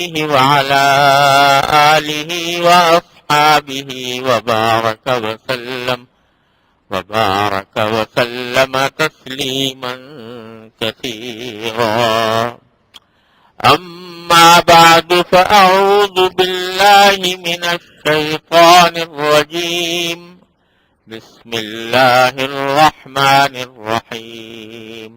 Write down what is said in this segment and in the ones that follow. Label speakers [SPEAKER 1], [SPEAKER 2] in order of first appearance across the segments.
[SPEAKER 1] وعلى آله وأصحابه وبارك وسلم تسليما كثيرا. أما بعد فأعوذ بالله من الشيطان الرجيم. بسم الله الرحمن الرحيم.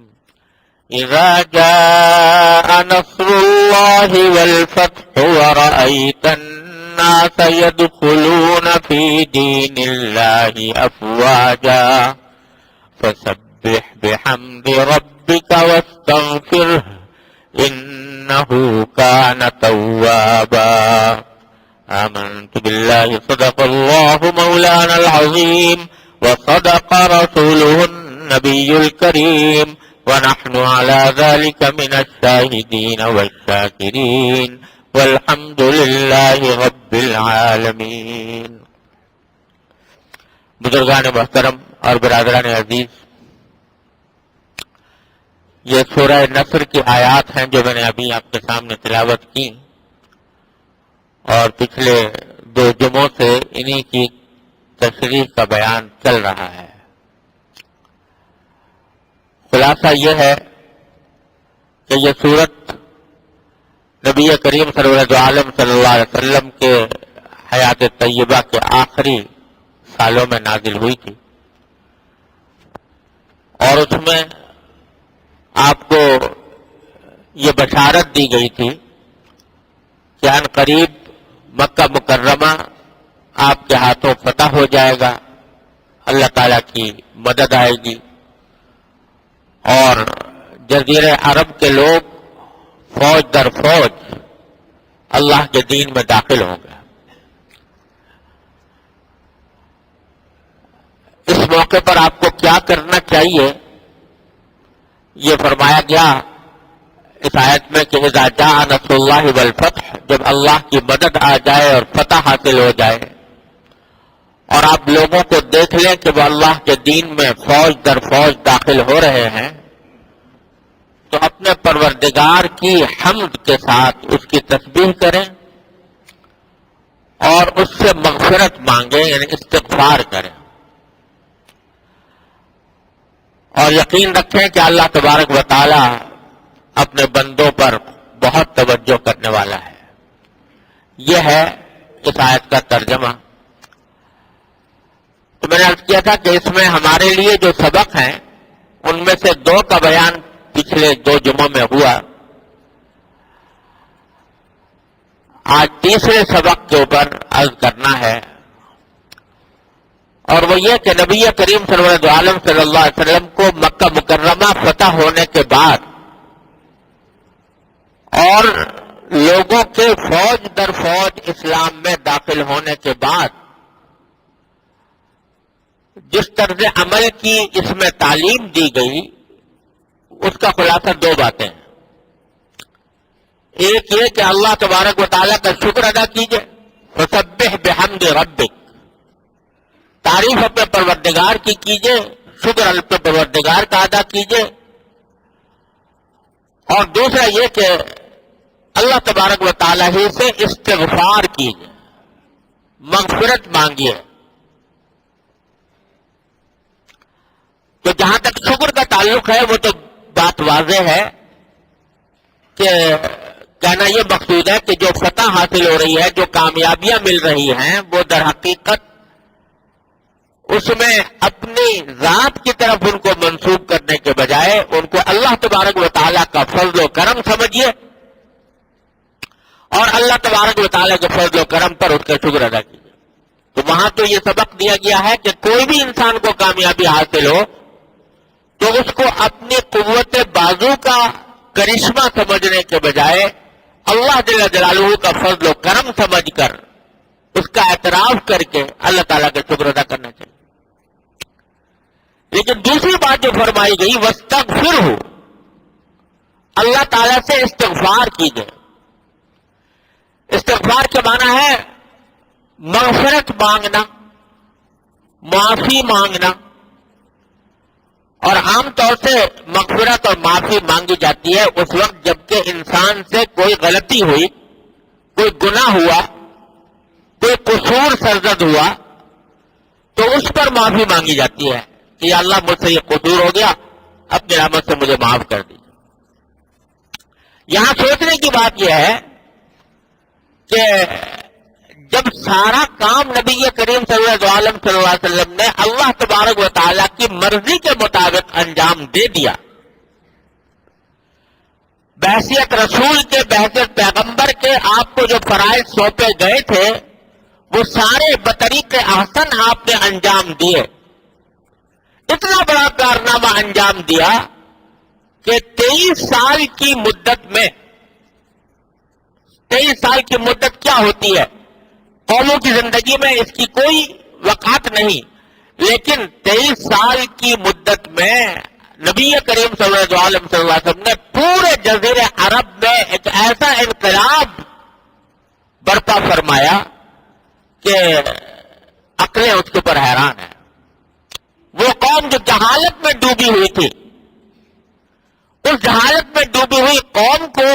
[SPEAKER 1] إذا جاء نصر الله والفتح ورأيت الناس يدخلون في دين الله أفواجا فسبح بحمد ربك واستغفره إنه كان توابا. آمنت بالله صدق الله مولانا العظيم وصدق رسوله النبي الكريم ونحن على ذلك من الشاهدين والشاكرين والحمد لله رب العالمين. بزرگان محترم اور برادران عزیز، یہ سورہ نصر کی آیات ہیں جو میں نے ابھی آپ کے سامنے تلاوت کی، اور پچھلے 2 جمعوں سے انہی کی تشریح کا بیان چل رہا ہے. خلاصہ یہ ہے کہ یہ سورت نبی کریم سرورد عالم صلی اللہ علیہ وسلم کے حیات طیبہ کے آخری سالوں میں نازل ہوئی تھی، اور اس میں آپ کو یہ بشارت دی گئی تھی کہ ان قریب مکہ مکرمہ آپ کے ہاتھوں فتح ہو جائے گا، اللہ تعالیٰ کی مدد آئے گی، اور جزیرہ عرب کے لوگ فوج در فوج اللہ کے دین میں داخل ہوں گے. اس موقع پر آپ کو کیا کرنا چاہیے یہ فرمایا گیا اس آیت میں کہ اذا جاء نصر اللہ والفتح، جب اللہ کی مدد آ جائے اور فتح حاصل ہو جائے اور آپ لوگوں کو دیکھ لیں کہ وہ اللہ کے دین میں فوج در فوج داخل ہو رہے ہیں، تو اپنے پروردگار کی حمد کے ساتھ اس کی تسبیح کریں اور اس سے مغفرت مانگیں، یعنی استغفار کریں، اور یقین رکھیں کہ اللہ تبارک و تعالی اپنے بندوں پر بہت توجہ کرنے والا ہے. یہ ہے اس آیت کا ترجمہ. تو میں نے عرض کیا تھا کہ اس میں ہمارے لیے جو سبق ہیں ان میں سے 2 کا بیان پچھلے 2 جمعوں میں ہوا. آج تیسرے سبق کے اوپر عرض کرنا ہے، اور وہ یہ کہ نبی کریم سرورد عالم صلی اللہ علیہ وسلم کو مکہ مکرمہ فتح ہونے کے بعد اور لوگوں کے فوج در فوج اسلام میں داخل ہونے کے بعد جس طرز عمل کی اس میں تعلیم دی گئی، اس کا خلاصہ 2 باتیں ہیں. ایک یہ کہ اللہ تبارک و تعالیٰ کا شکر ادا کیجئے، فسبح بحمد ربک، تعریف اپنے پروردگار کی کیجئے، شکر اپنے پروردگار کا ادا کیجئے. اور دوسرا یہ کہ اللہ تبارک و تعالیٰ ہی سے استغفار کیجئے، مغفرت مانگیے. تو جہاں تک شکر کا تعلق ہے وہ تو بات واضح ہے کہ کہنا یہ مقصود ہے کہ جو فتح حاصل ہو رہی ہے، جو کامیابیاں مل رہی ہیں، وہ در حقیقت اس میں اپنی ذات کی طرف ان کو منسوب کرنے کے بجائے ان کو اللہ تبارک و تعالیٰ کا فضل و کرم سمجھیے، اور اللہ تبارک و تعالیٰ کے فضل و کرم پر اس کا شکر ادا کیجیے. تو وہاں تو یہ سبق دیا گیا ہے کہ کوئی بھی انسان کو کامیابی حاصل ہو تو اس کو اپنی قوت بازو کا کرشمہ سمجھنے کے بجائے اللہ جل جلالہ کا فضل و کرم سمجھ کر اس کا اعتراف کر کے اللہ تعالیٰ کا شکر ادا کرنا چاہیے. لیکن دوسری بات جو فرمائی گئی وَاسْتَغْفِرْهُ، اللہ تعالیٰ سے استغفار کیجئے. استغفار کے معنی ہے مغفرت مانگنا، معافی مانگنا. اور عام طور سے مغفرت اور معافی مانگی جاتی ہے اس وقت جبکہ انسان سے کوئی غلطی ہوئی کوئی گناہ ہوا، کوئی قصور سرزد ہوا، تو اس پر معافی مانگی جاتی ہے کہ یا اللہ مجھ سے یہ قصور ہو گیا، اپنی رحمت سے مجھے معاف کر دیجیے۔ یہاں سوچنے کی بات یہ ہے کہ جب سارا کام نبی کریم صلی اللہ علیہ وسلم نے اللہ تبارک و تعالیٰ کی مرضی کے مطابق انجام دے دیا، بحیثیت رسول کے، بحیثیت پیغمبر کے آپ کو جو فرائض سونپے گئے تھے وہ سارے بطریق احسن آپ نے انجام دیے، اتنا بڑا کارنامہ انجام دیا کہ 23 سال کی مدت میں، 23 سال کی مدت کیا ہوتی ہے قوموں کی زندگی میں، اس کی کوئی وقعت نہیں، لیکن 23 سال کی مدت میں نبی کریم صلی اللہ علیہ وسلم نے پورے جزیرے عرب میں ایک ایسا انقلاب برپا فرمایا کہ عقلیں اس کے اوپر حیران ہیں۔ وہ قوم جو جہالت میں ڈوبی ہوئی تھی، اس جہالت میں ڈوبی ہوئی قوم کو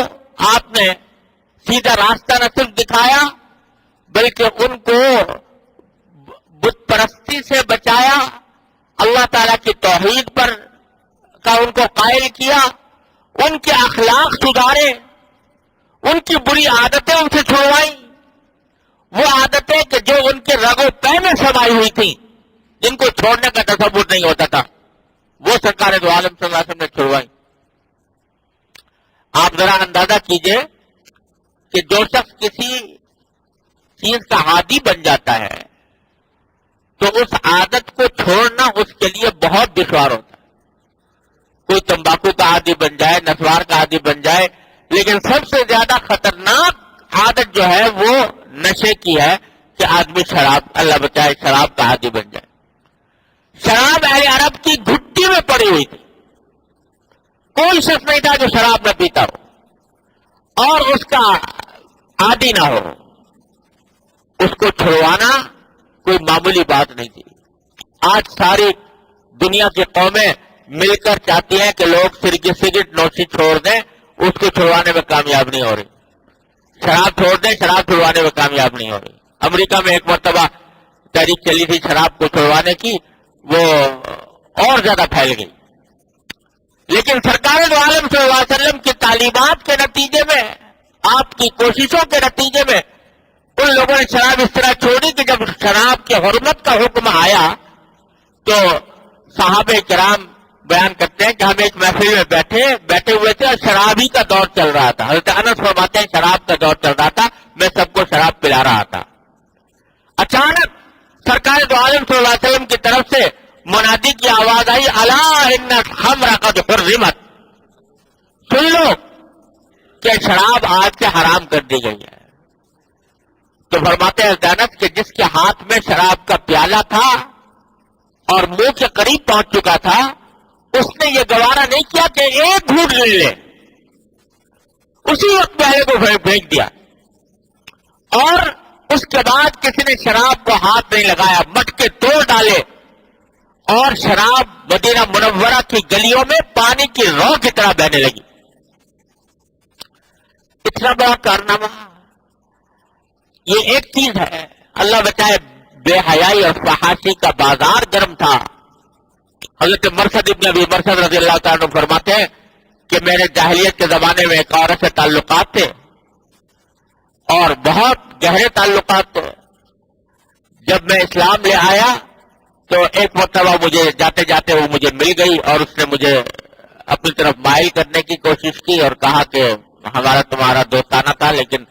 [SPEAKER 1] آپ نے سیدھا راستہ نہ صرف دکھایا بلکہ ان کو بت پرستی سے بچایا، اللہ تعالیٰ کی توحید پر کا ان کو قائل کیا، ان کے اخلاق سدھارے، ان کی بری عادتیں ان سے چھڑوائیں، وہ عادتیں کہ جو ان کے رگ و پے میں سمائی ہوئی تھیں، جن کو چھوڑنے کا تصور نہیں ہوتا تھا، وہ سرکار دو عالم صلی اللہ علیہ وسلم نے چھڑوائی۔ آپ ذرا اندازہ کیجئے کہ جو شخص کسی چیز کا عادی بن جاتا ہے تو اس عادت کو چھوڑنا اس کے لیے بہت دشوار ہوتا ہے۔ کوئی تمباکو کا عادی بن جائے، نسوار کا عادی بن جائے، لیکن سب سے زیادہ خطرناک عادت جو ہے وہ نشے کی ہے کہ آدمی شراب، اللہ بچائے، شراب کا عادی بن جائے۔ شراب اہل عرب کی گھٹی میں پڑی ہوئی تھی، کوئی شخص نہیں تھا جو شراب نہ پیتا ہو اور اس کا عادی نہ ہو، اس کو چھڑوانا کوئی معمولی بات نہیں تھی۔ آج ساری دنیا کی قومیں مل کر چاہتی ہیں کہ لوگ سگریٹ نوشی چھوڑ دیں، اس کو چھڑوانے میں کامیاب نہیں ہو رہی۔ شراب چھوڑ دیں، شراب چھڑوانے میں کامیاب نہیں ہو رہی۔ امریکہ میں ایک مرتبہ تحریک چلی تھی شراب کو چھڑوانے کی، وہ اور زیادہ پھیل گئی، لیکن سرکار دو عالم صلی اللہ علیہ وسلم کی تعلیمات کے نتیجے میں، آپ کی کوششوں کے نتیجے میں ان لوگوں نے شراب اس طرح چھوڑی کہ جب شراب کی حرمت کا حکم آیا تو صحابہ کرام بیان کرتے ہیں کہ ہم ایک محفل میں بیٹھے ہوئے تھے اور شراب ہی کا دور چل رہا تھا۔ حضرت انس فرماتے ہیں شراب کا دور چل رہا تھا، میں سب کو شراب پلا رہا تھا۔ اچانک سرکار دو عالم صلی اللہ علیہ وسلم کی طرف سے منادی کی آواز آئی، الا ان الخمر قد حرمت، سن لو کہ شراب آج سے حرام کر دی گئی ہے۔ تو فرماتے ہیں انس کہ جس کے ہاتھ میں شراب کا پیالہ تھا اور منہ کے قریب پہنچ چکا تھا، اس نے یہ گوارا نہیں کیا کہ ایک گھونٹ لے لے، اسی وقت پیالے کو پھینک دیا، اور اس کے بعد کسی نے شراب کو ہاتھ نہیں لگایا، مٹکے توڑ ڈالے اور شراب مدینہ منورہ کی گلیوں میں پانی کی رو کی طرح بہنے لگی۔ اتنا بڑا کارنامہ، یہ ایک چیز ہے۔ اللہ بچائے، بے حیائی اور فحاشی کا بازار گرم تھا۔ حضرت مرثد ابن ابی مرثد رضی اللہ تعالیٰ عنہ فرماتے ہیں کہ میرے جاہلیت کے زمانے میں ایک عورت سے تعلقات تھے اور بہت گہرے تعلقات تھے۔ جب میں اسلام لے آیا تو ایک مرتبہ مجھے جاتے جاتے وہ مجھے مل گئی اور اس نے مجھے اپنی طرف مائل کرنے کی کوشش کی اور کہا کہ ہمارا تمہارا دوستانہ تھا، لیکن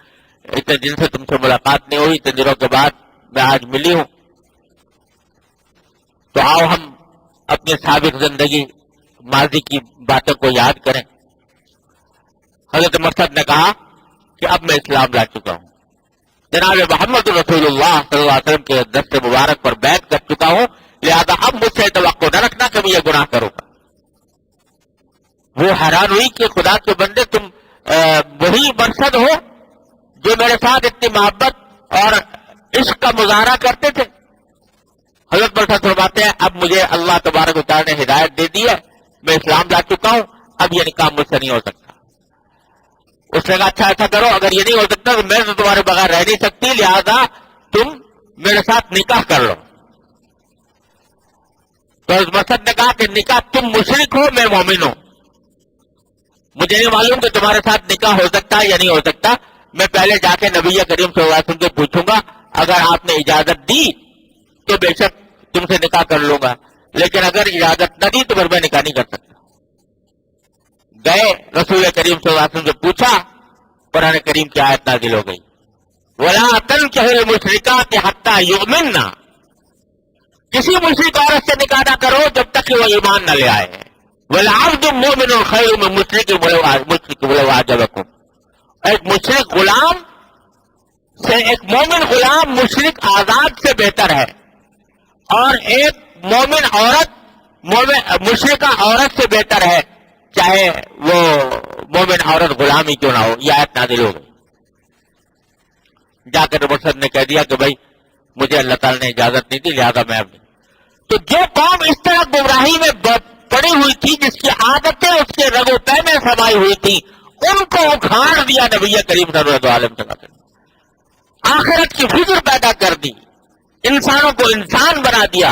[SPEAKER 1] اتنے دن سے تم سے ملاقات نہیں ہوئی، اتنے دنوں کے بعد میں آج ملی ہوں، تو آؤ ہم اپنے سابق زندگی ماضی کی باتوں کو یاد کریں۔ حضرت مرثد نے کہا کہ اب میں اسلام لا چکا ہوں، جناب محمد رسول اللہ صلی اللہ علیہ وسلم کے دست مبارک پر بیعت کر چکا ہوں، لہذا اب مجھ سے توقع نہ رکھنا کہ میں یہ گناہ کروں گا۔ وہ حیران ہوئی کہ خدا کے بندے تم وہی مرثد ہو جو میرے ساتھ اتنی محبت اور عشق کا مظاہرہ کرتے تھے۔ حضرت مرثد فرماتے ہیں اب مجھے اللہ تبارک و تعالیٰ نے ہدایت دے دی ہے، میں اسلام لا چکا ہوں، اب یہ نکاح مجھ سے نہیں ہو سکتا۔ اس نے کہا اچھا ایسا کرو، اگر یہ نہیں ہو سکتا تو میں تو تمہارے بغیر رہ نہیں سکتی، لہذا تم میرے ساتھ نکاح کر لو۔ تو اس مرد نے کہا کہ نکاح، تم مشرک ہو میں مومن ہوں، مجھے نہیں معلوم کہ تمہارے ساتھ نکاح ہو سکتا ہے یا نہیں ہو سکتا، میں پہلے جا کے نبی کریم صلی اللہ علیہ وسلم سے پوچھوں گا، اگر آپ نے اجازت دی تو بے شک تم سے نکاح کر لوں گا، لیکن اگر اجازت نہ دی تو پھر میں نکاح نہیں کر سکتا۔ گئے رسول کریم صلی اللہ علیہ وسلم سے پوچھا، قرآن کریم کی آیت نازل ہو گئی، وَلَا تَنكِحُوا الْمُشْرِكَاتِ حَتَّىٰ يُؤْمِنَّ، کسی مشرک عورت سے نکاح نہ کرو جب تک کہ وہ ایمان نہ لے آئے۔ وَالْعَبْدُ مُؤْمِنٌ خَيْرٌ مِّن مُشْرِكٍ وَلَوْ أَعْجَبَكُمْ، ایک مشرک غلام سے ایک مومن غلام مشرک آزاد سے بہتر ہے، اور ایک مومن عورت مشرکہ عورت سے بہتر ہے، چاہے وہ مومن عورت غلام ہی کیوں نہ ہو۔ یہ آیت نازل ہو گئی۔ جا کر مرشد نے کہہ دیا کہ بھائی مجھے اللہ تعالیٰ نے اجازت نہیں دی، لہذا میں اب نہیں۔ تو جو قوم اس طرح گمراہی میں پڑی ہوئی تھی، جس کی عادتیں اس کے رگ و پے میں سمائی ہوئی تھی، ان کو اکھاڑ دیا نبی کریم صلی اللہ علیہ وسلم، آخرت کی فکر پیدا کر دی، انسانوں کو انسان بنا دیا،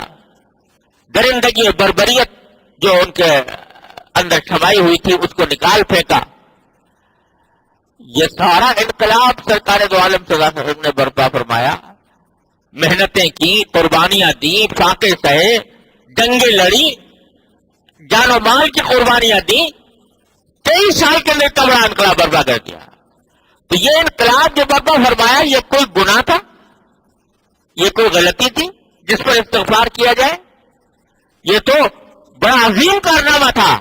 [SPEAKER 1] درندگی اور بربریت جو ان کے اندر چھمائی ہوئی تھی اس کو نکال پھینکا۔ یہ سارا انقلاب سرکار دو عالم صلی اللہ علیہ وسلم نے برپا فرمایا، محنتیں کی، قربانیاں دی، فاقے سہے، جنگیں لڑی، جان و مال کی قربانیاں دی، 23 سال کے اندر اتنا بڑا انقلاب برپا کر دیا۔ تو یہ انقلاب جو برپا فرمایا، یہ کوئی گناہ تھا؟ یہ کوئی غلطی تھی جس پر استغفار کیا جائے؟ یہ تو بڑا عظیم کارنامہ تھا،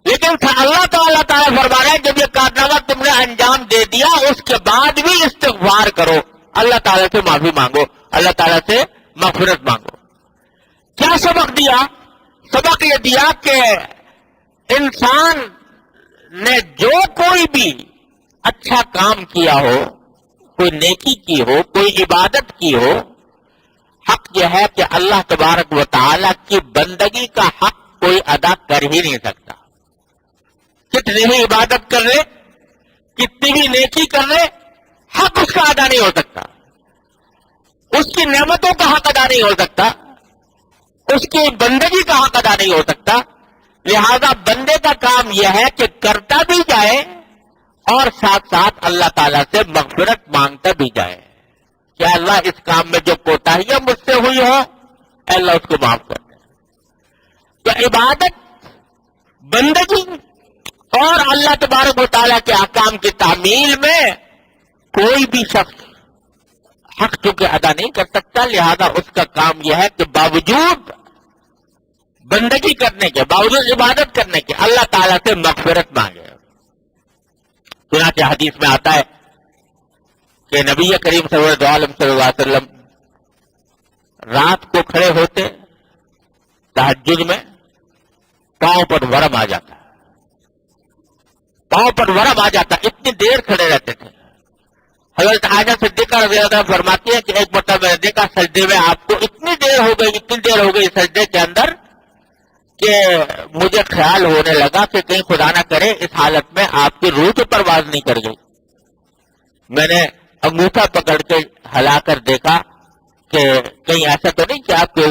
[SPEAKER 1] لیکن اللہ تعالیٰ فرما رہا ہے جب یہ کارنامہ تم نے انجام دے دیا، اس کے بعد بھی استغفار کرو، اللہ تعالیٰ سے معافی مانگو، اللہ تعالیٰ سے مغفرت مانگو۔ کیا سبق دیا؟ سبق یہ دیا کہ انسان نے جو کوئی بھی اچھا کام کیا ہو، کوئی نیکی کی ہو، کوئی عبادت کی ہو، حق یہ ہے کہ اللہ تبارک و تعالیٰ کی بندگی کا حق کوئی ادا کر ہی نہیں سکتا۔ کتنی بھی عبادت کر لے، کتنی بھی نیکی کر لے، حق اس کا ادا نہیں ہو سکتا، اس کی نعمتوں کا حق ادا نہیں ہو سکتا، اس کی بندگی کا حق ادا نہیں ہو سکتا۔ لہذا بندے کا کام یہ ہے کہ کرتا بھی جائے اور ساتھ ساتھ اللہ تعالیٰ سے مغفرت مانگتا بھی جائے کہ اللہ اس کام میں جو کوتاہیاں مجھ سے ہوئی ہو، اے اللہ اس کو معاف کر دے۔ تو عبادت، بندگی اور اللہ تبارک و تعالیٰ کے احکام کی تعمیل میں کوئی بھی شخص حق چونکہ ادا نہیں کر سکتا، لہذا اس کا کام یہ ہے کہ باوجود بندگی کرنے کے، باوجود عبادت کرنے کے، اللہ تعالیٰ سے مغفرت مانگے۔ چنانچہ حدیث میں آتا ہے کہ نبی کریم صلی اللہ علیہ وسلم رات کو کھڑے ہوتے تہجد میں، پاؤں پر ورم آ جاتا، پاؤں پر ورم آ جاتا، اتنی دیر کھڑے رہتے تھے۔ حضرت عائشہ صدیقہ رضی اللہ عنہا فرماتی ہے کہ ایک مرتبہ میں نے دیکھا سجدے میں آپ کو اتنی دیر ہو گئی سجدے کے اندر کہ مجھے خیال ہونے لگا کہ کہیں خدا نہ کرے اس حالت میں آپ کی روح تو پرواز نہیں کر گئی۔ میں نے انگوٹھا پکڑ کے ہلا کر دیکھا کہ کہیں ایسا تو نہیں کہ آپ کی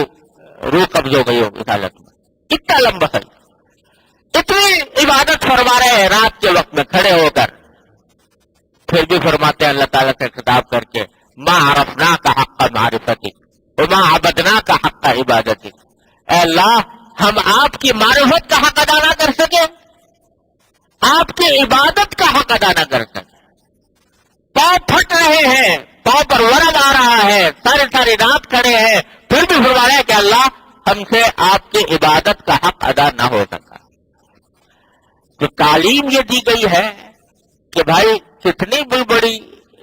[SPEAKER 1] روح قبض ہو گئی ہو اس حالت میں۔ اتنا لمبا سجدہ، اتنی عبادت فرما رہے ہیں رات کے وقت میں کھڑے ہو کر، پھر بھی فرماتے ہیں اللہ تعالیٰ سے خطاب کر کے، ما عرفنا کا حق معرفتک وما عبدنا کا حق عبادتک، اے اللہ ہم آپ کی معرفت کا حق ادا نہ کر سکے، آپ کی عبادت کا حق ادا نہ کر سکے، پاؤں پھٹ رہے ہیں، پاؤں پر ورم آ رہا ہے، ساری رات کھڑے ہیں، پھر بھی فرما رہے ہیں کہ اللہ ہم سے آپ کی عبادت کا حق ادا نہ ہو سکا۔ تو تعلیم یہ دی گئی ہے کہ بھائی کتنی بھی بڑی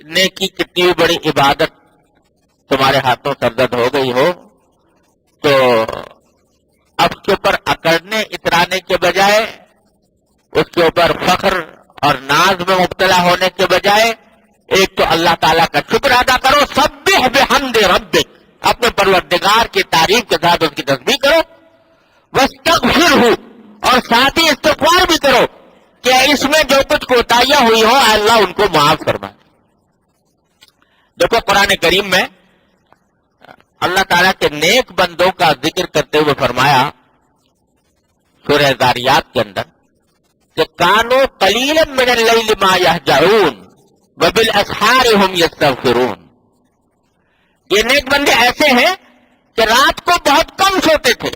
[SPEAKER 1] نیکی، کتنی بھی بڑی عبادت تمہارے ہاتھوں سرزد ہو گئی ہو تو اب اس کے اوپر اکڑنے اترانے کے بجائے، اس کے اوپر فخر اور ناز میں مبتلا ہونے کے بجائے، ایک تو اللہ تعالیٰ کا شکر ادا کرو، سبح بحمد ربک، اپنے پروردگار کی تعریف کے ساتھ اس کی تسبیح کرو، واستغفرہ، اور ساتھ ہی استغفار بھی کرو کہ اس میں جو کچھ کوتاہیاں ہوئی ہو اللہ ان کو معاف فرما دے۔ دیکھو قرآن کریم میں اللہ تعالیٰ کے نیک بندوں کا ذکر کرتے ہوئے فرمایا سورہ ذاریات کے اندر کہ کانوا قلیلا من اللیل ما یہجعون وبالاسحار هم یستغفرون۔ یہ نیک بندے ایسے ہیں کہ رات کو بہت کم سوتے تھے،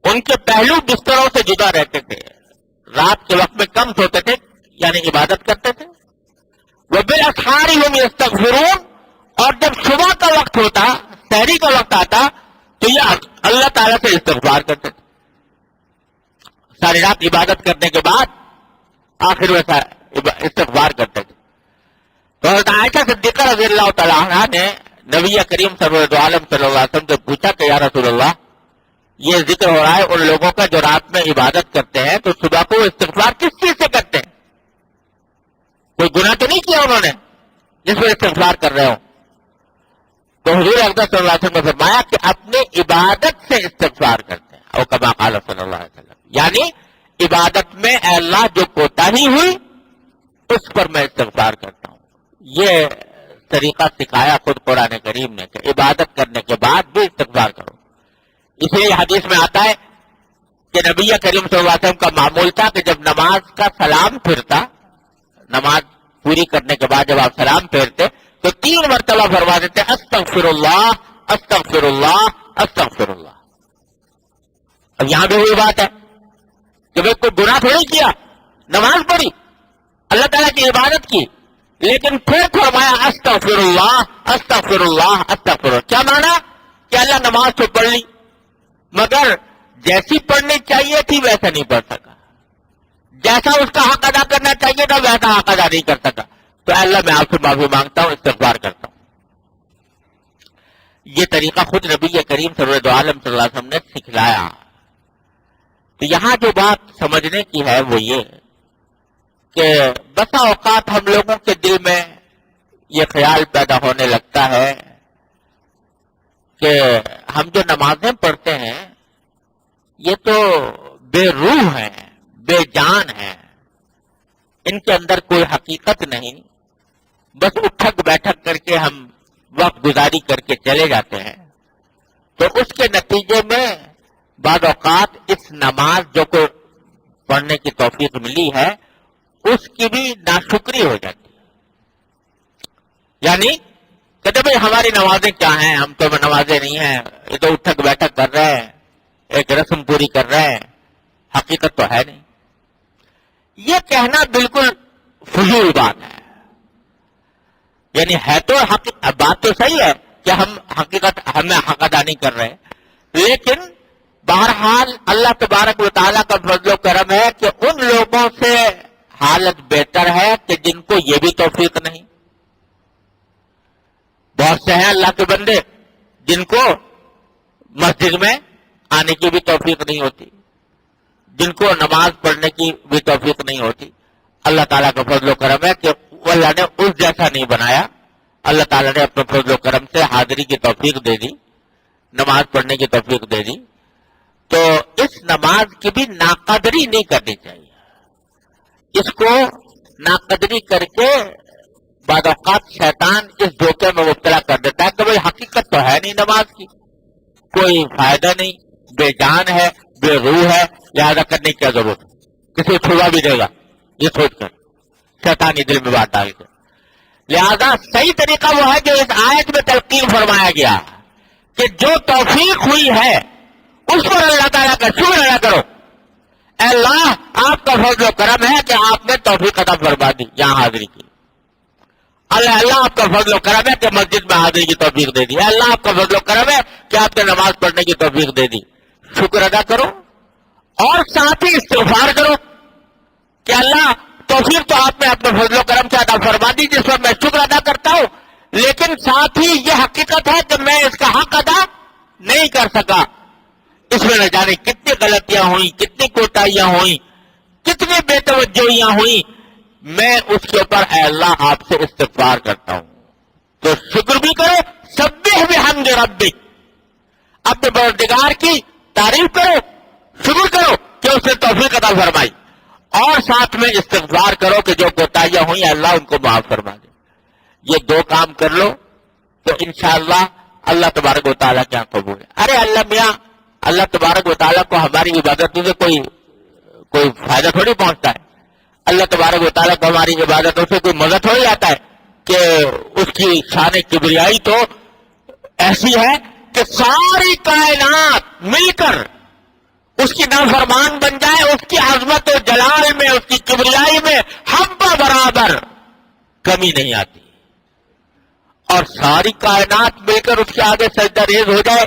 [SPEAKER 1] ان کے پہلو بستروں سے جدا رہتے تھے، رات کے وقت میں کم سوتے تھے یعنی عبادت کرتے تھے۔ وبالاسحار هم یستغفرون، اور جب صبح کا وقت ہوتا، سحری کا وقت آتا تو یہ اللہ تعالیٰ سے استغفار کرتے تھے۔ ساری رات عبادت کرنے کے بعد آخر میں استغفار کرتے تھے۔ تو حضرت عائشہ صدیقہ رضی اللہ تعالیٰ عنہ نے نبی کریم سرور عالم صلی اللہ علیہ وسلم سے پوچھا کہ یا رسول اللہ، یہ ذکر ہو رہا ہے ان لوگوں کا جو رات میں عبادت کرتے ہیں، تو صبح کو استغفار کس چیز سے کرتے ہیں؟ کوئی گناہ تو نہیں کیا انہوں نے جس میں استغفار کر رہے ہو؟ تو حضور اقدس صلی اللہ علیہ وسلم نے فرمایا کہ اپنے عبادت سے استغفار کرتے ہیں، اور کما قال صلی اللہ علیہ وسلم، یعنی عبادت میں اے اللہ جو کوتاہی ہوئی اس پر میں استغفار کرتا ہوں۔ یہ طریقہ سکھایا خود قرآن کریم نے کہ عبادت کرنے کے بعد بھی استغفار کرو۔ اس لیے حدیث میں آتا ہے کہ نبی کریم صلی اللہ علیہ وسلم کا معمول تھا کہ جب نماز کا سلام پھرتا، نماز پوری کرنے کے بعد جب آپ سلام پھیرتے تو 3 مرتبہ فرما دیتے استغفر اللہ استغفر اللہ استغفر اللہ۔ اب یہاں بھی وہی بات ہے کہ بھائی کوئی گناہ تھوڑی کیا، نماز پڑھی، اللہ تعالیٰ کی عبادت کی، لیکن پھر فرمایا استغفر اللہ استغفر اللہ استغفر اللہ۔ کیا مانا؟ کہ اللہ نماز تو پڑھ لی مگر جیسی پڑھنی چاہیے تھی ویسا نہیں پڑھ سکا، جیسا اس کا حق ادا کرنا چاہیے تھا ویسا حق ادا نہیں کر سکا، تو اللہ میں آپ سے معافی مانگتا ہوں، استغفار کرتا ہوں۔ یہ طریقہ خود نبی کریم سرور عالم صلی اللہ علیہ وسلم نے سکھلایا۔ تو یہاں جو بات سمجھنے کی ہے وہ یہ کہ بسا اوقات ہم لوگوں کے دل میں یہ خیال پیدا ہونے لگتا ہے کہ ہم جو نمازیں پڑھتے ہیں یہ تو بے روح ہیں، بے جان ہیں، ان کے اندر کوئی حقیقت نہیں، بس اٹھک بیٹھک کر کے ہم وقت گزاری کر کے چلے جاتے ہیں۔ تو اس کے نتیجے میں بعض اوقات اس نماز جو کو پڑھنے کی توفیق ملی ہے اس کی بھی ناشکری ہو جاتی ہے۔ یعنی کہتے بھائی ہماری نمازیں کیا ہیں، ہم تو نمازیں نہیں ہیں، یہ تو اٹھک بیٹھک کر رہے ہیں، ایک رسم پوری کر رہے ہیں، حقیقت تو ہے نہیں۔ یہ کہنا بالکل فضول بات ہے، یعنی ہے تو بات تو صحیح ہے کہ ہم ہمیں حق ادا نہیں کر رہے، لیکن بہرحال اللہ تبارک و تعالیٰ کا فضل و کرم ہے کہ ان لوگوں سے حالت بہتر ہے کہ جن کو یہ بھی توفیق نہیں۔ بہت سے ہیں اللہ کے بندے جن کو مسجد میں آنے کی بھی توفیق نہیں ہوتی، جن کو نماز پڑھنے کی بھی توفیق نہیں ہوتی۔ اللہ تعالیٰ کا فضل و کرم ہے کہ اللہ نے اس جیسا نہیں بنایا، اللہ تعالیٰ نے اپنے فضل و کرم سے حاضری کی توفیق دے دی، نماز پڑھنے کی توفیق دے دی۔ تو اس نماز کی بھی ناقدری نہیں کرنی چاہیے، اس کو ناقدری کر کے بعض اوقات شیطان اس دھوکے میں مبتلا کر دیتا ہے کہ بھائی حقیقت تو ہے نہیں نماز کی، کوئی فائدہ نہیں، بے جان ہے، بے روح ہے، لہذا کرنے کی کیا ضرورت ہے، کسی کو چھوڑا بھی دے گا یہ سوچ کر شیطانی دل میں بات ڈال کے۔ لہذا صحیح طریقہ وہ ہے جو اس آیت میں تلقین فرمایا گیا کہ جو توفیق ہوئی ہے اس پر اللہ تعالیٰ کا شکر ادا کرو۔ اے اللہ آپ کا فضل و کرم ہے کہ آپ نے توفیق عطا فرما دی یہاں حاضری کی، اللہ آپ کا فضل و کرم ہے کہ مسجد میں حاضری کی توفیق دے دی، اللہ آپ کا فضل و کرم ہے کہ آپ نے نماز پڑھنے کی توفیق دے دی۔ شکر ادا کرو اور ساتھ ہی استغفار کرو کہ اللہ توفیق تو آپ نے اپنے فضل و کرم سے عطا فرما دی جس پر میں شکر ادا کرتا ہوں، لیکن ساتھ ہی یہ حقیقت ہے کہ میں اس کا حق ادا نہیں کر سکا، اس میں نہ جانے کتنی غلطیاں ہوئیں، کتنی کوتاہیاں ہوئیں، کتنی بے توجہیاں ہوئیں، میں اس کے اوپر اے اللہ آپ سے استغفار کرتا ہوں۔ تو شکر بھی کرو، سبح بحمد ربک، اپنے پروردگار کی تعریف کرو، شکر کرو کہ اس نے توفیق عطا فرمائی، اور ساتھ میں استغفار کرو کہ جو کوتاہیاں ہوئی اللہ ان کو معاف فرما دے. یہ دو کام کر لو تو انشاءاللہ اللہ تبارک و تعالیٰ کیا قبول ہے. ارے اللہ میاں، اللہ تبارک و تعالیٰ کو ہماری عبادتوں سے کوئی فائدہ تھوڑی پہنچتا ہے. اللہ تبارک و تعالیٰ کو ہماری عبادتوں سے کوئی مزہ تھوڑی آتا ہے کہ اس کی شان کبریائی تو ایسی ہے کہ ساری کائنات مل کر اس کی نافرمان بن جائے. اس کی عظمت و جلال میں، اس کی کبریائی میں حبہ برابر کمی نہیں آتی، اور ساری کائنات مل کر اس کے آگے سجدہ ریز ہو جائے،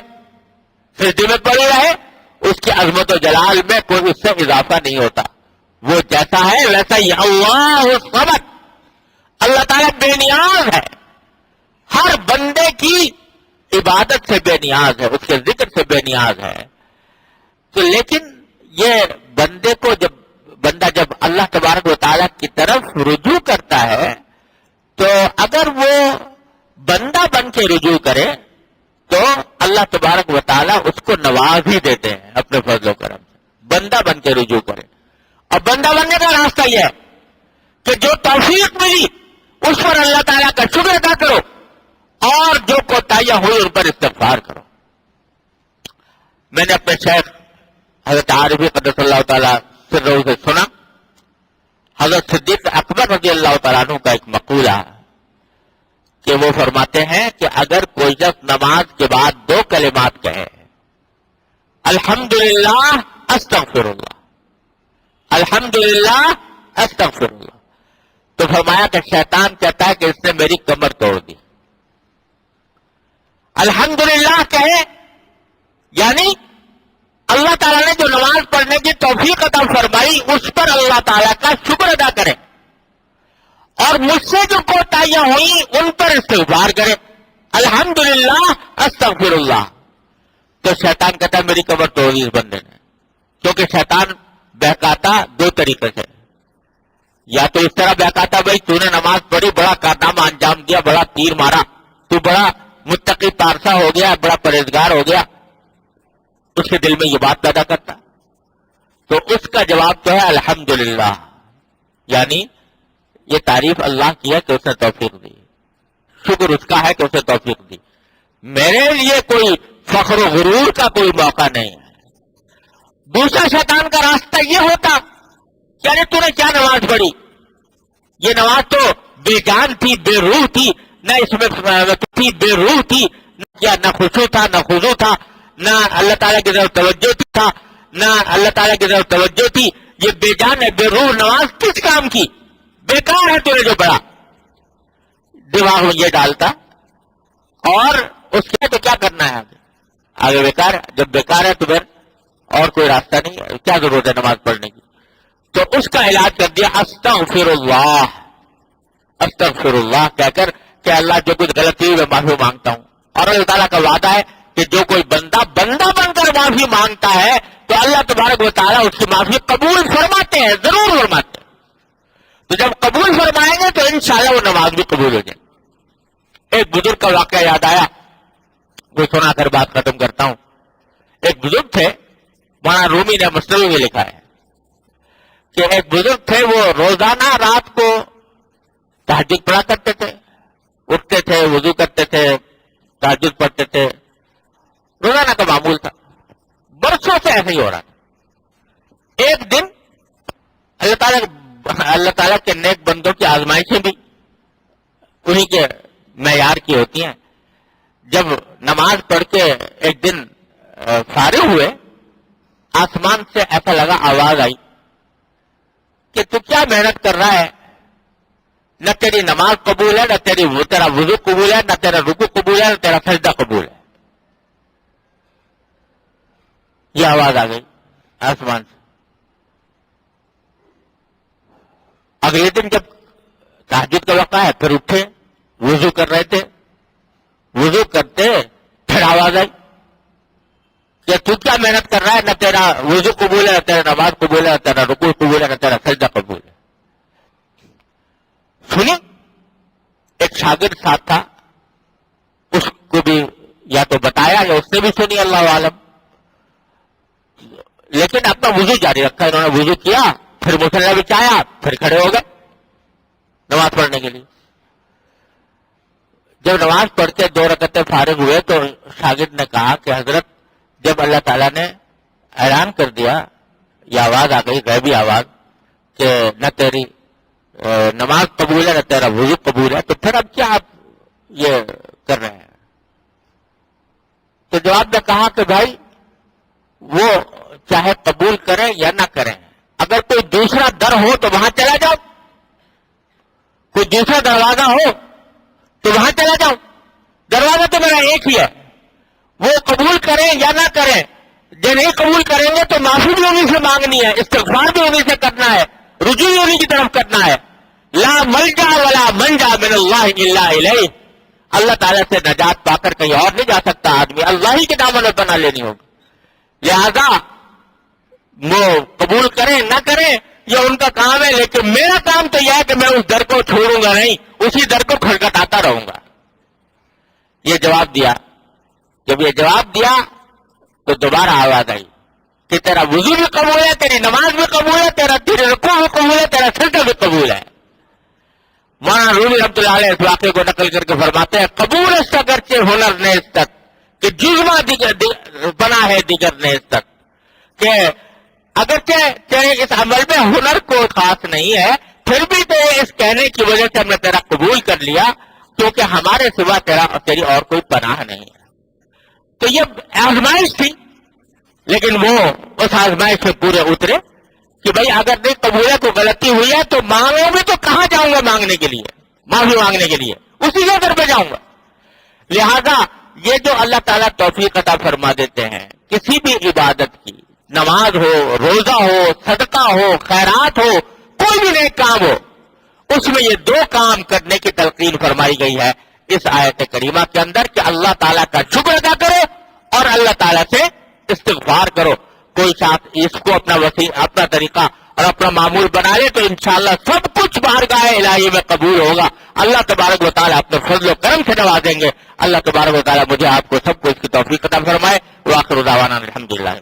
[SPEAKER 1] سجدے میں پڑی رہے. اس کی عظمت و جلال میں کوئی اس سے اضافہ نہیں ہوتا. وہ جیسا ہے ویسا ہی اللہ الصمد. اللہ تعالیٰ بے نیاز ہے، ہر بندے کی عبادت سے بے نیاز ہے، اس کے ذکر سے بے نیاز ہے. تو لیکن یہ بندے کو جب اللہ تبارک و تعالیٰ کی طرف رجوع کرتا ہے تو اگر وہ بندہ بن کے رجوع کرے تو اللہ تبارک و تعالیٰ اس کو نواز ہی دیتے ہیں اپنے فضل و کرم سے. بندہ بن کے رجوع کرے. اور بندہ بننے کا راستہ یہ ہے کہ جو توفیق ملی اس پر اللہ تعالیٰ کا شکر ادا کرو، اور جو کوتاہیاں ہوئی ان پر استغفار کرو. میں نے اپنے شیخ حضرت عارفی قدس اللہ تعالیٰ سرہ سے سنا، حضرت صدیق اکبر رضی اللہ تعالیٰ عنہ کا ایک مقولہ ہے کہ وہ فرماتے ہیں کہ اگر کوئی شخص نماز کے بعد دو کلمات کہے، الحمدللہ استغفر اللہ، الحمدللہ استغفر اللہ، تو فرمایا کہ شیطان کہتا ہے کہ اس نے میری کمر توڑ دی. الحمدللہ کہے یعنی اللہ تعالیٰ نے جو نماز پڑھنے کی توفیق عطا فرمائی اس پر اللہ تعالیٰ کا شکر ادا کرے، اور مجھ سے جو کوتاہیاں ہوئیں ان پر استغفار کرے، الحمدللہ استغفر اللہ. تو شیطان کہتا ہے میری کمر توڑ دی اس بندے نے. کیونکہ شیطان بہکاتا دو طریقے سے، یا تو اس طرح بہکاتا بھائی تو نے نماز پڑھی، بڑا کارنامہ انجام دیا، بڑا تیر مارا، تو بڑا متقی پارسا ہو گیا، بڑا پرہیزگار ہو گیا، اس کے دل میں یہ بات پیدا کرتا. تو اس کا جواب تو ہے الحمدللہ، یعنی یہ تعریف اللہ کی ہے کہ اس نے توفیق دی، شکر اس کا ہے کہ اسے توفیق دی. میرے لیے کوئی فخر و غرور کا کوئی موقع نہیں ہے. دوسرا شیطان کا راستہ یہ ہوتا کہ ارے تو نے کیا نماز پڑھی، یہ نماز تو بے جان تھی، بے روح تھی، نہ اس میں تھی، بے روح تھی، نہ خشوع تھا، نہ خضوع تھا، نہ اللہ تعالیٰ کی طرف توجہ تھا، نہ اللہ تعالیٰ کی طرف توجہ تھی. یہ بے جان ہے، بے روح نماز کس کام کی، بیکار ہے تو نے جو پڑھا. دماغ میں یہ ڈالتا، اور اس کے تو کیا کرنا ہے آگے بیکار ہے. جب بیکار ہے تو پھر اور کوئی راستہ نہیں ہے، کیا ضرورت ہے نماز پڑھنے کی. تو اس کا علاج کر دیا استغفر اللہ، استغفر اللہ کہہ کر کہ اللہ جو کچھ غلطی ہوئی میں معافی مانگتا ہوں. اور اللہ تعالیٰ کا وعدہ ہے کہ جو کوئی بندہ بن کر معافی مانگتا ہے تو اللہ تبارک و تعالیٰ اس کی معافی قبول فرماتے ہیں، ضرور فرماتے ہیں. تو جب قبول فرمائیں گے تو انشاءاللہ وہ نماز بھی قبول ہو جائے. ایک بزرگ کا واقعہ یاد آیا، وہ سنا کر بات ختم کرتا ہوں. ایک بزرگ تھے، مولانا رومی نے مصنوی میں لکھا ہے کہ ایک بزرگ تھے، وہ روزانہ رات کو تہجد پڑھا کرتے تھے، اٹھتے تھے، وضو کرتے تھے، تہجد پڑھتے تھے، روزانہ کا معمول تھا. برسوں سے ایسے ہی ہو رہا تھا. ایک دن اللہ تعالیٰ کے نیک بندوں کی آزمائشیں بھی انہی کے معیار کی ہوتی ہیں. جب نماز پڑھ کے ایک دن فارغ ہوئے، آسمان سے ایسا لگا، آواز آئی کہ تو کیا محنت کر رہا ہے، نہ تیری نماز قبول ہے، نہ تیرا وضو قبول ہے، نہ تیرا رکوع قبول ہے، نہ تیرا سجدہ قبول ہے. یہ آواز آ گئی آسمان سے. اگلے دن جب تہجد کا وقت ہے پھر اٹھے، وضو کر رہے تھے، وضو کرتے پھر آواز آئی کہ تو کیا محنت کر رہا ہے، نہ تیرا وضو قبول ہے، نہ تیرا نماز قبول ہے، نہ تیرا رکوع قبول ہے، نہ تیرا سجدہ قبول ہے. سنی، ایک شاگرد ساتھ تھا، اس کو بھی یا تو بتایا یا اس نے بھی سنی، اللہ عالم. لیکن اپنا وضو جاری رکھا. انہوں نے وضو کیا، پھر مصلی بچھایا، پھر کھڑے ہو گئے نماز پڑھنے کے لیے۔ جب نماز پڑھ کے 2 رکعتیں فارغ ہوئے تو شاگرد نے کہا کہ حضرت جب اللہ تعالیٰ نے اعلان کر دیا، یہ آواز آ گئی غیبی آواز کہ نہ تیری نماز قبول ہے نہ تیرا وضو قبول ہے، تو پھر اب کیا آپ یہ کر رہے ہیں؟ تو جواب نے کہا کہ بھائی وہ چاہے قبول کریں یا نہ کریں، اگر کوئی دوسرا در ہو تو وہاں چلا جاؤ، کوئی دوسرا دروازہ ہو تو وہاں چلا جاؤ، دروازہ تو میرا ایک ہی ہے، وہ قبول کریں یا نہ کریں، جو نہیں قبول کریں گے تو معافی بھی انہیں سے مانگنی ہے، استغفار بھی انہیں سے کرنا ہے، رجوع بھی انہیں کی طرف کرنا ہے۔ لا ملجا ولا منجا من اللہ الا الیہ، اللہ تعالیٰ سے نجات پا کر کہیں اور نہیں جا سکتا آدمی، اللہ ہی کے دامن میں بنا لینی ہوگی۔ لہذا وہ قبول کریں نہ کریں یہ ان کا کام ہے، لیکن میرا کام تو یہ ہے کہ میں اس در کو چھوڑوں گا نہیں، اسی در کو کھٹکھٹاتا رہوں گا۔ یہ جواب دیا۔ جب یہ جواب دیا تو دوبارہ آواز آئی کہ تیرا وضو بھی قبول ہے، تیری نماز بھی قبول ہے، تیرا رکوع بھی قبول ہے، تیرا سجدہ بھی قبول ہے۔ مولانا رومی رحمۃ اللہ علیہ اس واقعے کو نقل کر کے فرماتے ہیں قبول است اگرچہ ہنر نیز تک کہ جزما بنا ہے دیگر نیز تک، کہ اگرچہ تیرے اس عمل میں ہنر کو خاص نہیں ہے، پھر بھی تو اس کہنے کی وجہ سے ہم نے تیرا قبول کر لیا کیونکہ ہمارے سوا تیری اور کوئی پناہ نہیں ہے۔ تو یہ آزمائش تھی، لیکن وہ اس آزمائش سے پورے اترے کہ بھائی اگر نہیں قبول ہے، کوئی غلطی ہوئی ہے تو مانگوں گے تو کہاں جاؤں گا مانگنے کے لیے، معافی مانگنے کے لیے اسی کے در پہ جاؤں گا۔ لہذا یہ جو اللہ تعالیٰ توفیق عطا فرما دیتے ہیں کسی بھی عبادت کی، نماز ہو، روزہ ہو، صدقہ ہو، خیرات ہو، کوئی بھی نیک کام ہو، اس میں یہ 2 کام کرنے کی تلقین فرمائی گئی ہے اس آیت کریمہ کے اندر کہ اللہ تعالیٰ کا شکر ادا کرو اور اللہ تعالیٰ سے استغفار کرو۔ کوئی ساتھ اس کو اپنا طریقہ اور اپنا معمول بنا لے تو انشاءاللہ سب کچھ بارگاہ الہی میں قبول ہوگا۔ اللہ تبارک و تعالیٰ اپنے فضل و کرم سے نوازیں گے۔ اللہ تبارک و تعالیٰ مجھے آپ کو سب کو اس کی توفیق عطا فرمائے۔ وآخر دعوانا الحمدللہ۔